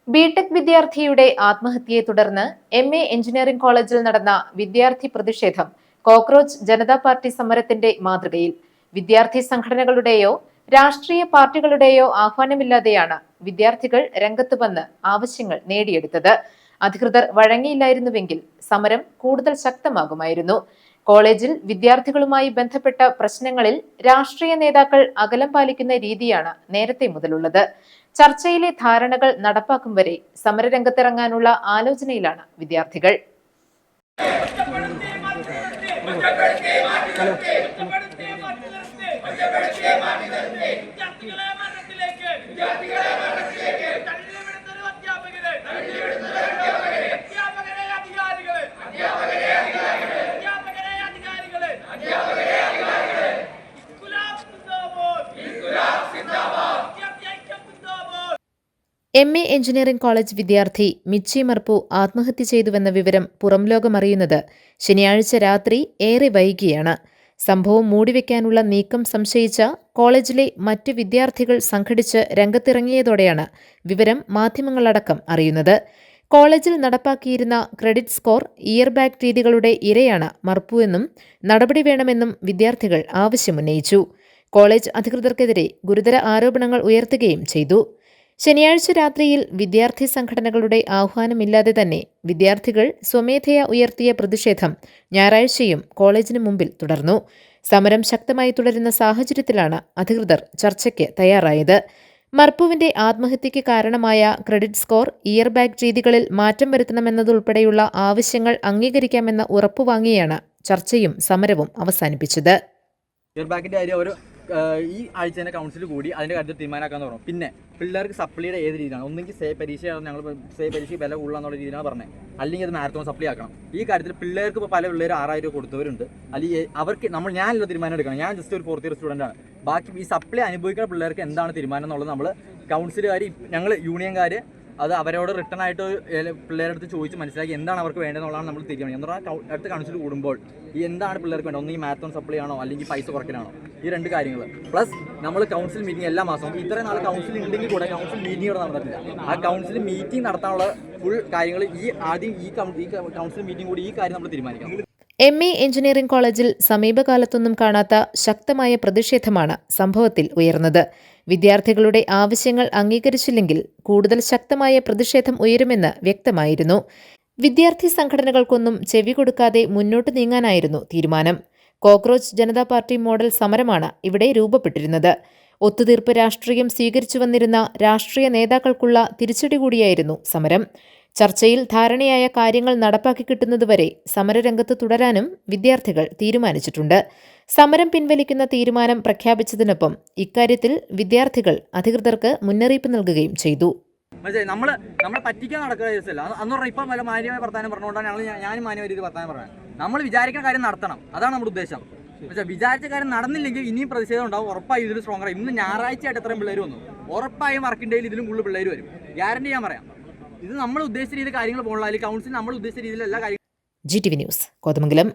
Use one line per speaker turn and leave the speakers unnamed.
BTech വിദ്യാർത്ഥിയുടെ ആത്മഹത്യയെ തുടർന്ന് MA engineering കോളേജിൽ നടന്ന വിദ്യാർത്ഥി പ്രതിഷേധം കോക്രോച്ച് ജനതാ പാർട്ടി സമരത്തിന്റെ മാതൃകയിൽ വിദ്യാർത്ഥി സംഘടനകളുടെയോ രാഷ്ട്രീയ പാർട്ടികളുടെയോ ആഹ്വാനമില്ലാതെയാണ് വിദ്യാർത്ഥികൾ രംഗത്ത് വന്ന് ആവശ്യങ്ങൾ നേടിയെടുത്തത്. അധികൃതർ വഴങ്ങിയില്ലായിരുന്നുവെങ്കിൽ സമരം കൂടുതൽ ശക്തമാകുമായിരുന്നു. കോളേജിൽ വിദ്യാർത്ഥികളുമായി ബന്ധപ്പെട്ട പ്രശ്നങ്ങളിൽ രാഷ്ട്രീയ നേതാക്കൾ അകലം പാലിക്കുന്ന രീതിയാണ് നേരത്തെ മുതലുള്ളത്. ചർച്ചയിലെ ധാരണകൾ നടപ്പാക്കും വരെ സമരരംഗത്തിറങ്ങാനുള്ള ആലോചനയിലാണ് വിദ്യാർത്ഥികൾ. MA എഞ്ചിനീയറിംഗ് കോളേജ് വിദ്യാർത്ഥി മിച്ചി മർപ്പു ആത്മഹത്യ ചെയ്തുവെന്ന വിവരം പുറംലോകമറിയുന്നത് ശനിയാഴ്ച രാത്രി ഏറെ വൈകിയാണ്. സംഭവം മൂടിവെക്കാനുള്ള നീക്കം സംശയിച്ച കോളേജിലെ മറ്റ് വിദ്യാർത്ഥികൾ സംഘടിച്ച് രംഗത്തിറങ്ങിയതോടെയാണ് വിവരം മാധ്യമങ്ങളടക്കം അറിയുന്നത്. കോളേജിൽ നടപ്പാക്കിയിരുന്ന ക്രെഡിറ്റ് സ്കോർ ഇയർ ബാഗ് രീതികളുടെ ഇരയാണ് മർപ്പു എന്നും നടപടി വേണമെന്നും വിദ്യാർത്ഥികൾ ആവശ്യമുന്നയിച്ചു. കോളേജ് അധികൃതർക്കെതിരെ ഗുരുതര ആരോപണങ്ങൾ ഉയർത്തുകയും ചെയ്തു. ശനിയാഴ്ച രാത്രിയിൽ വിദ്യാർത്ഥി സംഘടനകളുടെ ആഹ്വാനമില്ലാതെ തന്നെ വിദ്യാർത്ഥികൾ സ്വമേധയാ ഉയർത്തിയ പ്രതിഷേധം ഞായറാഴ്ചയും കോളേജിന് മുമ്പിൽ തുടർന്നു. സമരം ശക്തമായി തുടരുന്ന സാഹചര്യത്തിലാണ് അധികൃതർ ചർച്ചയ്ക്ക് തയ്യാറായത്. മർപ്പുവിന്റെ ആത്മഹത്യയ്ക്ക് കാരണമായ ക്രെഡിറ്റ് സ്കോർ ഇയർ ബാഗ് രീതികളിൽ മാറ്റം വരുത്തണമെന്നതുൾപ്പെടെയുള്ള ആവശ്യങ്ങൾ അംഗീകരിക്കാമെന്ന ഉറപ്പുവാങ്ങിയാണ് ചർച്ചയും സമരവും അവസാനിപ്പിച്ചത്.
ഈ ആഴ്ച തന്നെ കൗൺസിൽ കൂടി അതിൻ്റെ കാര്യത്തിൽ തീരുമാനമാക്കാന്ന് പറഞ്ഞു. പിന്നെ പിള്ളേർക്ക് സപ്ലിയുടെ ഏത് രീതിയിലാണ്, ഒന്നെങ്കിൽ പരീക്ഷയാണ്, ഞങ്ങൾ പരീക്ഷ വില കൂടുതലാന്നുള്ള രീതിയിലാണ് പറഞ്ഞത്, അല്ലെങ്കിൽ അത് മാരത്തോൺ സപ്ലി ആക്കണം. ഈ കാര്യത്തിൽ പിള്ളേർക്ക് ഇപ്പോൾ പല പിള്ളേർ 6000 രൂപ കൊടുത്തവരുണ്ട്. അല്ലെങ്കിൽ അവർക്ക് ഞാനുള്ള തീരുമാനം എടുക്കണം. ഞാൻ ജസ്റ്റ് ഒരു 4th ഇയർ സ്റ്റുഡൻ്റാണ്. ബാക്കി ഈ സപ്ലി അനുഭവിക്കുന്ന പിള്ളേർക്ക് എന്താണ് തീരുമാനം എന്നുള്ളത് നമ്മൾ കൗൺസിലുകാർ, ഞങ്ങൾ യൂണിയൻകാർ അത് അവരോട് റിട്ടേൺ ആയിട്ട് പിള്ളേരുടെ അടുത്ത് ചോദിച്ച് മനസ്സിലാക്കി എന്താണ് അവർക്ക് വേണ്ടതെന്നുള്ളതാണ് നമ്മൾ തീരുമാനം. എന്ന് പറഞ്ഞാൽ അടുത്ത കൗൺസിൽ കൂടുമ്പോൾ ഈ എന്താണ് പിള്ളേർക്ക് വേണ്ടത്, ഒന്നെങ്കിൽ മാരത്തോൺ സപ്ലൈ ആണോ അല്ലെങ്കിൽ പൈസ കുറയ്ക്കലാണോ, ഈ 2 കാര്യങ്ങൾ. പ്ലസ് നമ്മൾ കൗൺസിൽ മീറ്റിംഗ് എല്ലാ മാസവും, ഇത്രയും നാൾ കൗൺസിൽ ഉണ്ടെങ്കിൽ കൂടെ കൗൺസിൽ മീറ്റിംഗ് ഇവിടെ നടന്നിട്ടില്ല. ആ കൗൺസിൽ മീറ്റിംഗ് നടത്താനുള്ള ഫുൾ കാര്യങ്ങൾ ഈ കൗൺസിൽ മീറ്റിംഗ് കൂടി ഈ കാര്യം നമ്മൾ തീരുമാനിക്കണം.
MA എഞ്ചിനീയറിംഗ് കോളേജിൽ സമീപകാലത്തൊന്നും കാണാത്ത ശക്തമായ പ്രതിഷേധമാണ് സംഭവത്തിൽ ഉയർന്നത്. വിദ്യാർത്ഥികളുടെ ആവശ്യങ്ങൾ അംഗീകരിച്ചില്ലെങ്കിൽ കൂടുതൽ ശക്തമായ പ്രതിഷേധം ഉയരുമെന്ന് വ്യക്തമായിരുന്നു. വിദ്യാർത്ഥി സംഘടനകൾക്കൊന്നും ചെവി കൊടുക്കാതെ മുന്നോട്ട് നീങ്ങാനായിരുന്നു തീരുമാനം. കോക്രോച്ച് ജനതാ പാർട്ടി മോഡൽ സമരമാണ് ഇവിടെ രൂപപ്പെട്ടിരുന്നത്. ഒത്തുതീർപ്പ് രാഷ്ട്രീയം സ്വീകരിച്ചു വന്നിരുന്ന രാഷ്ട്രീയ നേതാക്കൾക്കുള്ള തിരിച്ചടി കൂടിയായിരുന്നു സമരം. ചർച്ചയിൽ ധാരണയായ കാര്യങ്ങൾ നടപ്പാക്കി കിട്ടുന്നതുവരെ സമരരംഗത്ത് തുടരാനും വിദ്യാർത്ഥികൾ തീരുമാനിച്ചിട്ടുണ്ട്. സമരം പിൻവലിക്കുന്ന തീരുമാനം പ്രഖ്യാപിച്ചതിനൊപ്പം ഇക്കാര്യത്തിൽ വിദ്യാർത്ഥികൾ അധികൃതർക്ക് മുന്നറിയിപ്പ് നൽകുകയും ചെയ്തു.
നമ്മളെ പറ്റിക്കാൻ നടക്കുന്ന കേസല്ല. അന്ന് പറഞ്ഞാൽ ഇപ്പം വല്ല മാന്യമായ വർത്താനം പറഞ്ഞുകൊണ്ടാണ് ഞാനും മാന്യമായ രീതിയിൽ വർത്താനം പറയാം. നമ്മൾ വിചാരിക്കുന്ന കാര്യം നടത്തണം, അതാണ് നമ്മുടെ ഉദ്ദേശം. വിചാരിച്ച കാര്യം നടന്നില്ലെങ്കിൽ ഇനിയും പ്രതിഷേധം ഉണ്ടാവും. ഉറപ്പായും ഇതിൽ സ്ട്രോങ് ആയി. ഇന്ന് ഞായറാഴ്ചയായിട്ട് എത്രയും പിള്ളേർ വന്നു. ഉറപ്പായും വർക്കിംഗ് ഡേയിൽ ഇതിലും കൂടുതൽ പിള്ളേർ വരും. ഗ്യാരണ്ടി ഞാൻ പറയാം. ഇത് നമ്മൾ ഉദ്ദേശിച്ച രീതിയിൽ കാര്യങ്ങൾ പോകണം. അല്ലെങ്കിൽ കൗൺസിൽ നമ്മൾ ഉദ്ദേശിച്ച രീതിയിൽ എല്ലാ കാര്യങ്ങളും.
GTV news, Kothamangalam.